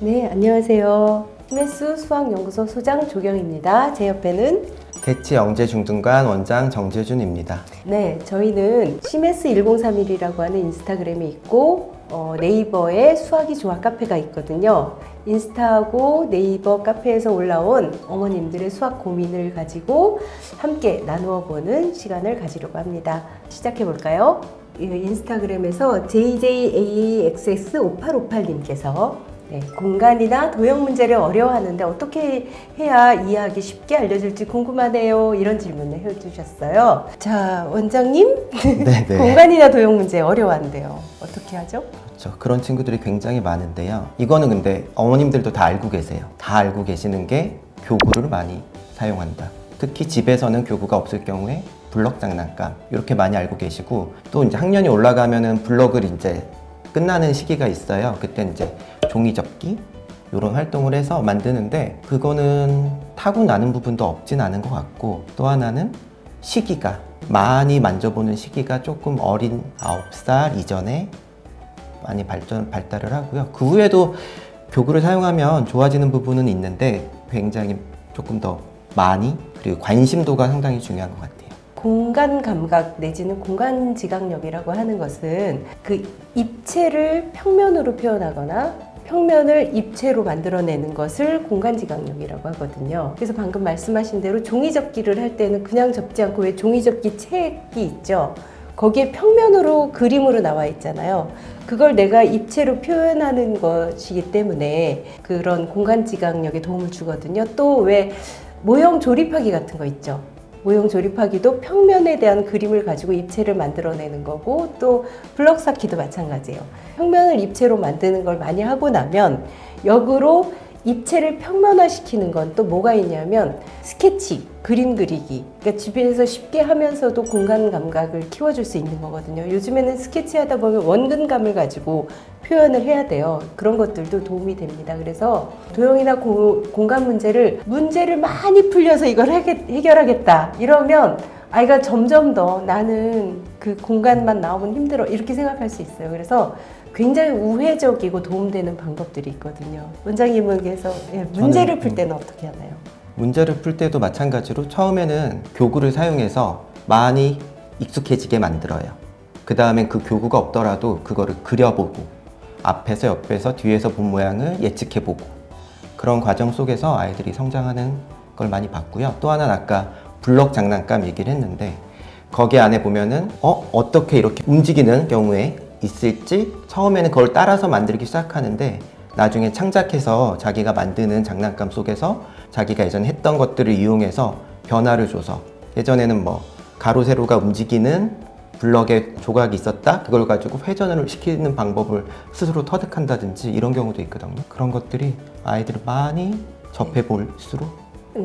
네, 안녕하세요. 히메스 수학연구소 소장 조경입니다. 제 옆에는 대치 영재중등관 원장 정재준입니다. 네, 저희는 시메스 1031이라고 하는 인스타그램이 있고 네이버에 수학이 좋아 카페가 있거든요. 인스타하고 네이버 카페에서 올라온 어머님들의 수학 고민을 가지고 함께 나누어 보는 시간을 가지려고 합니다. 시작해 볼까요? 인스타그램에서 JJAXX5858님께서 공간이나 도형 문제를 어려워하는데 어떻게 해야 이해하기 쉽게 알려줄지 궁금하네요. 이런 질문을 해주셨어요. 자, 원장님, 네네. 공간이나 도형 문제 어려워한대요. 어떻게 하죠? 그렇죠. 그런 친구들이 굉장히 많은데요. 이거는 근데 어머님들도 다 알고 계세요. 다 알고 계시는 게 교구를 많이 사용한다. 특히 집에서는 교구가 없을 경우에 블럭 장난감 이렇게 많이 알고 계시고, 또 이제 학년이 올라가면은 블럭을 이제 끝나는 시기가 있어요. 그때 이제 종이 접기 이런 활동을 해서 만드는데, 그거는 타고나는 부분도 없진 않은 것 같고, 또 하나는 시기가 많이 만져보는 시기가 조금 어린 9살 이전에 많이 발달을 하고요. 그 후에도 교구를 사용하면 좋아지는 부분은 있는데 굉장히 조금 더 많이, 그리고 관심도가 상당히 중요한 것 같아요. 공간 감각 내지는 공간 지각력이라고 하는 것은 그 입체를 평면으로 표현하거나 평면을 입체로 만들어내는 것을 공간 지각력이라고 하거든요. 그래서 방금 말씀하신 대로 종이 접기를 할 때는 그냥 접지 않고, 왜 종이 접기 책이 있죠? 거기에 평면으로 그림으로 나와 있잖아요. 그걸 내가 입체로 표현하는 것이기 때문에 그런 공간 지각력에 도움을 주거든요. 또 왜 모형 조립하기 같은 거 있죠? 모형 조립하기도 평면에 대한 그림을 가지고 입체를 만들어내는 거고, 또 블럭 쌓기도 마찬가지예요. 평면을 입체로 만드는 걸 많이 하고 나면 역으로 입체를 평면화시키는 건 또 뭐가 있냐면 스케치, 그림 그리기. 그러니까 집에서 쉽게 하면서도 공간 감각을 키워줄 수 있는 거거든요. 요즘에는 스케치 하다 보면 원근감을 가지고 표현을 해야 돼요. 그런 것들도 도움이 됩니다. 그래서 도형이나 공간 문제를 많이 풀려서 이걸 해결하겠다 이러면 아이가 점점 더 나는 그 공간만 나오면 힘들어 이렇게 생각할 수 있어요. 그래서 굉장히 우회적이고 도움되는 방법들이 있거든요. 원장님은 그래서 문제를 풀 때는 어떻게 하나요? 문제를 풀 때도 마찬가지로 처음에는 교구를 사용해서 많이 익숙해지게 만들어요. 그 다음엔 그 교구가 없더라도 그거를 그려보고, 앞에서 옆에서 뒤에서 본 모양을 예측해보고, 그런 과정 속에서 아이들이 성장하는 걸 많이 봤고요. 또 하나는 아까 블럭 장난감 얘기를 했는데, 거기 안에 보면은 어떻게 이렇게 움직이는 경우에 있을지 처음에는 그걸 따라서 만들기 시작하는데, 나중에 창작해서 자기가 만드는 장난감 속에서 자기가 예전에 했던 것들을 이용해서 변화를 줘서, 예전에는 뭐 가로 세로가 움직이는 블럭에 조각이 있었다, 그걸 가지고 회전을 시키는 방법을 스스로 터득한다든지 이런 경우도 있거든요. 그런 것들이 아이들을 많이 접해 볼수록,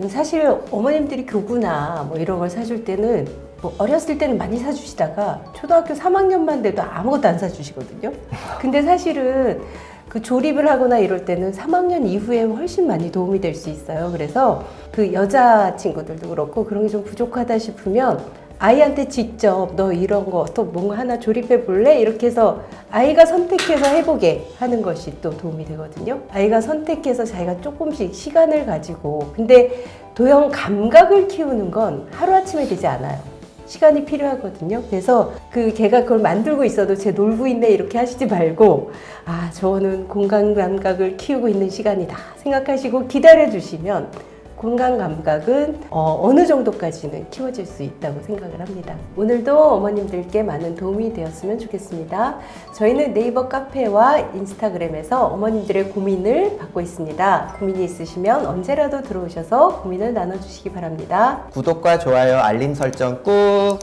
사실 어머님들이 교구나 뭐 이런 걸 사줄 때는 뭐 어렸을 때는 많이 사주시다가 초등학교 3학년만 돼도 아무것도 안 사주시거든요. 근데 사실은 그 조립을 하거나 이럴 때는 3학년 이후에 훨씬 많이 도움이 될 수 있어요. 그래서 그 여자 친구들도 그렇고 그런 게 좀 부족하다 싶으면 아이한테 직접 너 이런 거 또 뭔가 하나 조립해 볼래? 이렇게 해서 아이가 선택해서 해보게 하는 것이 또 도움이 되거든요. 아이가 선택해서 자기가 조금씩 시간을 가지고, 근데 도형 감각을 키우는 건 하루아침에 되지 않아요. 시간이 필요하거든요. 그래서 걔가 그걸 만들고 있어도 쟤 놀고 있네 이렇게 하시지 말고, 아, 저는 공간 감각을 키우고 있는 시간이다 생각하시고 기다려 주시면 공간 감각은 어느 정도까지는 키워질 수 있다고 생각을 합니다. 오늘도 어머님들께 많은 도움이 되었으면 좋겠습니다. 저희는 네이버 카페와 인스타그램에서 어머님들의 고민을 받고 있습니다. 고민이 있으시면 언제라도 들어오셔서 고민을 나눠주시기 바랍니다. 구독과 좋아요, 알림 설정 꾹!